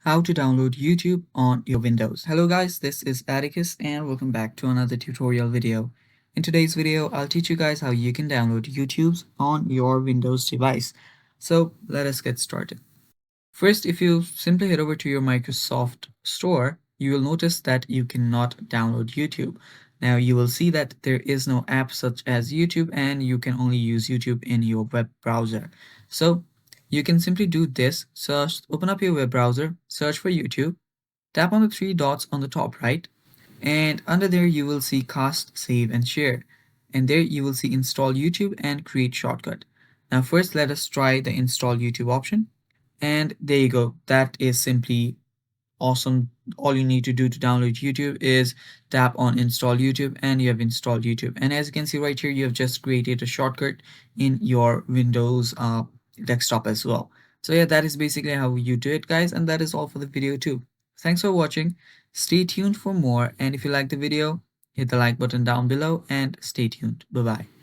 how to download YouTube on your Windows. Hello guys, this is Atticus and welcome back to another tutorial video. In today's video, I'll teach you guys how you can download YouTube on your Windows device. So let us get started. First, if you simply head over to your Microsoft Store, you will notice that you cannot download YouTube. Now you will see that there is no app such as YouTube and you can only use YouTube in your web browser. So you can simply do this. Open up your web browser, search for YouTube, tap on the three dots on the top right, and under there you will see cast, save and share. And there you will see install YouTube and create shortcut. Now first let us try the install YouTube option. And there you go. That is simply awesome. All you need to do to download YouTube is tap on install YouTube and you have installed YouTube. And as you can see right here, you have just created a shortcut in your Windows desktop as well. So yeah, that is basically how you do it, guys. And that is all for the video too. Thanks for watching. Stay tuned for more. And if you like the video, hit the like button down below and stay tuned. Bye bye.